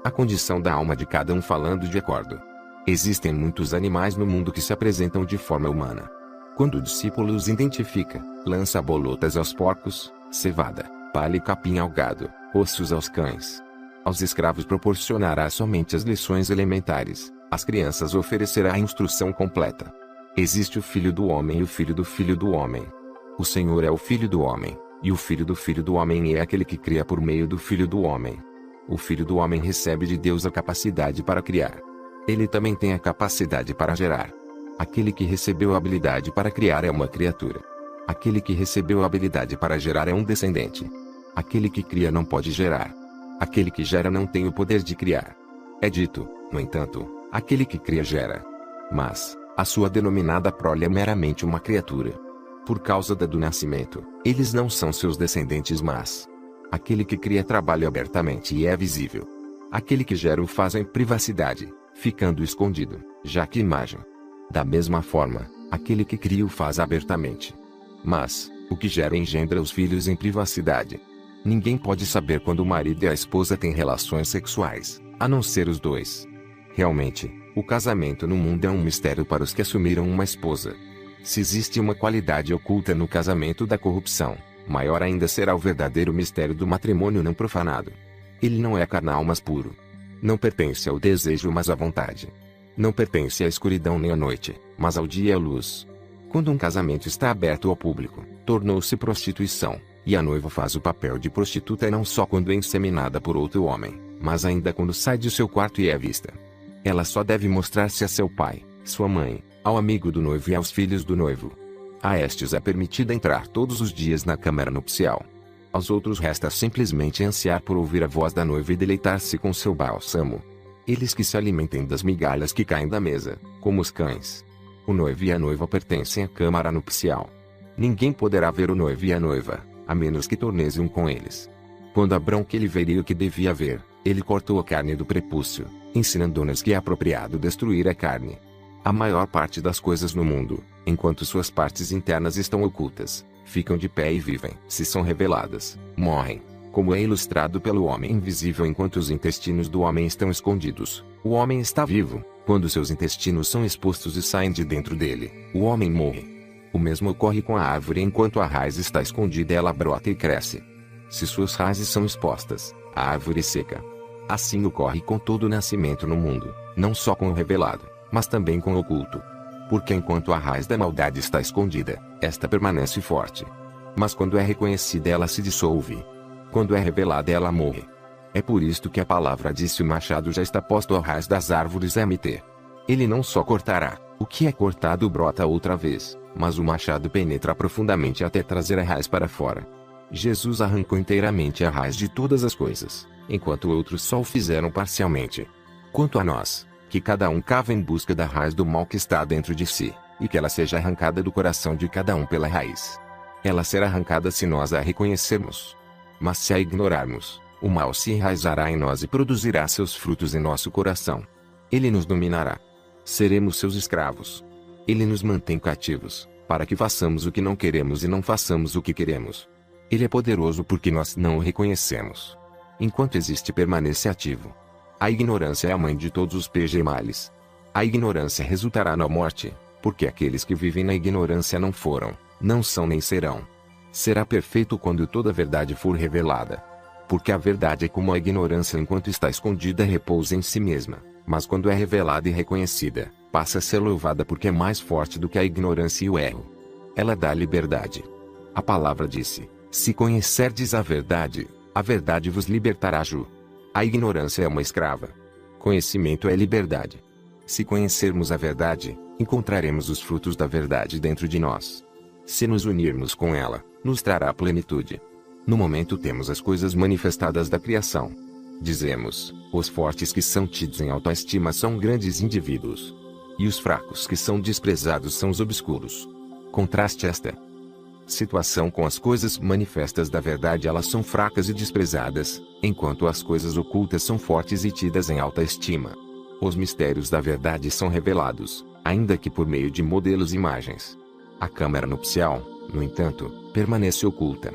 a condição da alma de cada um falando de acordo. Existem muitos animais no mundo que se apresentam de forma humana. Quando o discípulo os identifica, lança bolotas aos porcos, cevada, palha e capim ao gado, ossos aos cães. Aos escravos proporcionará somente as lições elementares, às crianças oferecerá a instrução completa. Existe o Filho do Homem e o Filho do Homem. O Senhor é o Filho do Homem, e o Filho do Homem é aquele que cria por meio do Filho do Homem. O Filho do Homem recebe de Deus a capacidade para criar. Ele também tem a capacidade para gerar. Aquele que recebeu a habilidade para criar é uma criatura. Aquele que recebeu a habilidade para gerar é um descendente. Aquele que cria não pode gerar. Aquele que gera não tem o poder de criar. É dito, no entanto, aquele que cria gera. Mas, a sua denominada prole é meramente uma criatura. Por causa do nascimento, eles não são seus descendentes, mas aquele que cria trabalha abertamente e é visível. Aquele que gera o faz em privacidade, ficando escondido, já que imagem. Da mesma forma, aquele que cria o faz abertamente. Mas, o que gera engendra os filhos em privacidade. Ninguém pode saber quando o marido e a esposa têm relações sexuais, a não ser os dois. Realmente, o casamento no mundo é um mistério para os que assumiram uma esposa. Se existe uma qualidade oculta no casamento da corrupção, maior ainda será o verdadeiro mistério do matrimônio não profanado. Ele não é carnal mas puro. Não pertence ao desejo mas à vontade. Não pertence à escuridão nem à noite, mas ao dia e à luz. Quando um casamento está aberto ao público, tornou-se prostituição, e a noiva faz o papel de prostituta não só quando é inseminada por outro homem, mas ainda quando sai de seu quarto e é vista. Ela só deve mostrar-se a seu pai, sua mãe, ao amigo do noivo e aos filhos do noivo. A estes é permitida entrar todos os dias na câmara nupcial. Aos outros resta simplesmente ansiar por ouvir a voz da noiva e deleitar-se com seu bálsamo. Eles que se alimentem das migalhas que caem da mesa, como os cães. O noivo e a noiva pertencem à câmara nupcial. Ninguém poderá ver o noivo e a noiva, a menos que torne-se um com eles. Quando Abrão que ele veria o que devia ver, ele cortou a carne do prepúcio, ensinando-nos que é apropriado destruir a carne. A maior parte das coisas no mundo, enquanto suas partes internas estão ocultas, ficam de pé e vivem. Se são reveladas, morrem. Como é ilustrado pelo homem invisível enquanto os intestinos do homem estão escondidos, o homem está vivo. Quando seus intestinos são expostos e saem de dentro dele, o homem morre. O mesmo ocorre com a árvore enquanto a raiz está escondida ela brota e cresce. Se suas raízes são expostas, a árvore seca. Assim ocorre com todo o nascimento no mundo, não só com o revelado, mas também com o oculto. Porque enquanto a raiz da maldade está escondida, esta permanece forte. Mas quando é reconhecida ela se dissolve. Quando é revelada ela morre. É por isto que a palavra disse: o machado já está posto à raiz das árvores MT. Ele não só cortará, o que é cortado brota outra vez, mas o machado penetra profundamente até trazer a raiz para fora. Jesus arrancou inteiramente a raiz de todas as coisas, enquanto outros só o fizeram parcialmente. Quanto a nós, que cada um cava em busca da raiz do mal que está dentro de si, e que ela seja arrancada do coração de cada um pela raiz. Ela será arrancada se nós a reconhecermos. Mas se a ignorarmos, o mal se enraizará em nós e produzirá seus frutos em nosso coração. Ele nos dominará. Seremos seus escravos. Ele nos mantém cativos, para que façamos o que não queremos e não façamos o que queremos. Ele é poderoso porque nós não o reconhecemos. Enquanto existe, permanece ativo. A ignorância é a mãe de todos os males. A ignorância resultará na morte, porque aqueles que vivem na ignorância não foram, não são nem serão. Será perfeito quando toda a verdade for revelada. Porque a verdade é como a ignorância enquanto está escondida repousa em si mesma, mas quando é revelada e reconhecida, passa a ser louvada porque é mais forte do que a ignorância e o erro. Ela dá liberdade. A palavra disse: se conhecerdes a verdade vos libertará. Ju. A ignorância é uma escrava. Conhecimento é liberdade. Se conhecermos a verdade, encontraremos os frutos da verdade dentro de nós. Se nos unirmos com ela, nos trará plenitude. No momento temos as coisas manifestadas da criação. Dizemos: os fortes que são tidos em autoestima são grandes indivíduos. E os fracos que são desprezados são os obscuros. Contraste esta situação com as coisas manifestas da verdade. Elas são fracas e desprezadas, enquanto as coisas ocultas são fortes e tidas em alta estima. Os mistérios da verdade são revelados, ainda que por meio de modelos e imagens. A câmara nupcial, no entanto, permanece oculta.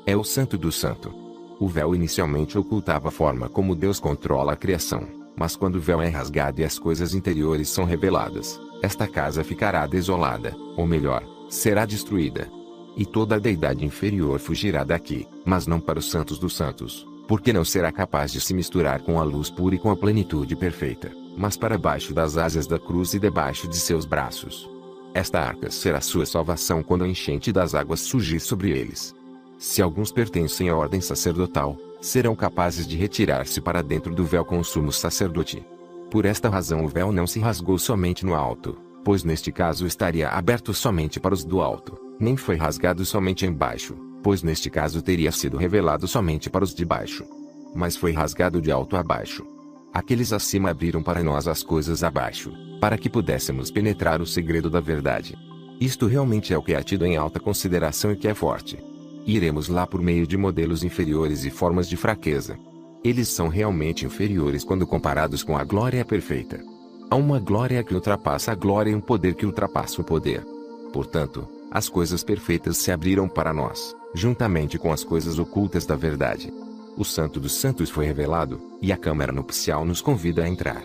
É o Santo do Santo. O véu inicialmente ocultava a forma como Deus controla a criação, mas quando o véu é rasgado e as coisas interiores são reveladas, esta casa ficará desolada, ou melhor, será destruída. E toda a deidade inferior fugirá daqui, mas não para os santos dos santos, porque não será capaz de se misturar com a luz pura e com a plenitude perfeita, mas para baixo das asas da cruz e debaixo de seus braços. Esta arca será sua salvação quando a enchente das águas surgir sobre eles. Se alguns pertencem à ordem sacerdotal, serão capazes de retirar-se para dentro do véu com o sumo sacerdote. Por esta razão o véu não se rasgou somente no alto, pois neste caso estaria aberto somente para os do alto, nem foi rasgado somente embaixo, pois neste caso teria sido revelado somente para os de baixo. Mas foi rasgado de alto a baixo. Aqueles acima abriram para nós as coisas abaixo, para que pudéssemos penetrar o segredo da verdade. Isto realmente é o que é tido em alta consideração e que é forte. Iremos lá por meio de modelos inferiores e formas de fraqueza. Eles são realmente inferiores quando comparados com a glória perfeita. Há uma glória que ultrapassa a glória e um poder que ultrapassa o poder. Portanto, as coisas perfeitas se abriram para nós, juntamente com as coisas ocultas da verdade. O Santo dos Santos foi revelado, e a câmara nupcial nos convida a entrar.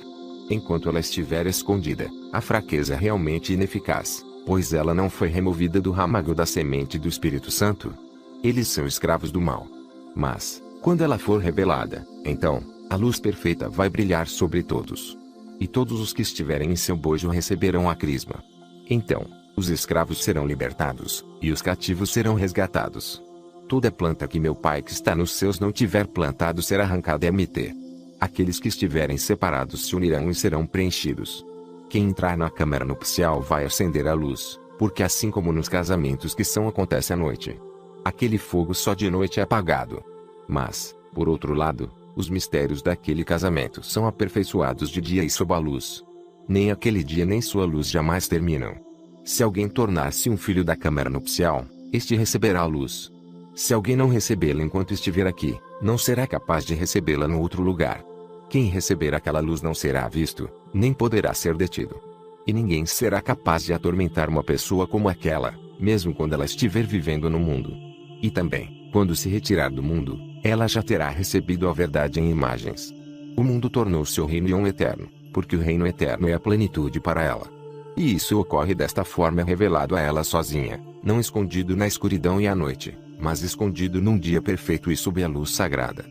Enquanto ela estiver escondida, a fraqueza é realmente ineficaz, pois ela não foi removida do ramago da semente do Espírito Santo. Eles são escravos do mal. Mas, quando ela for revelada, então, a luz perfeita vai brilhar sobre todos. E todos os que estiverem em seu bojo receberão a crisma. Então, o Os escravos serão libertados, e os cativos serão resgatados. Toda planta que meu Pai que está nos céus não tiver plantado será arrancada e MT. Aqueles que estiverem separados se unirão e serão preenchidos. Quem entrar na câmara nupcial vai acender a luz, porque assim como nos casamentos que acontece à noite, aquele fogo só de noite é apagado. Mas, por outro lado, os mistérios daquele casamento são aperfeiçoados de dia e sob a luz. Nem aquele dia nem sua luz jamais terminam. Se alguém tornar-se um filho da câmara nupcial, este receberá a luz. Se alguém não recebê-la enquanto estiver aqui, não será capaz de recebê-la no outro lugar. Quem receber aquela luz não será visto, nem poderá ser detido. E ninguém será capaz de atormentar uma pessoa como aquela, mesmo quando ela estiver vivendo no mundo. E também, quando se retirar do mundo, ela já terá recebido a verdade em imagens. O mundo tornou-se o reino eterno, porque o reino eterno é a plenitude para ela. E isso ocorre desta forma revelado a ela sozinha, não escondido na escuridão e à noite, mas escondido num dia perfeito e sob a luz sagrada.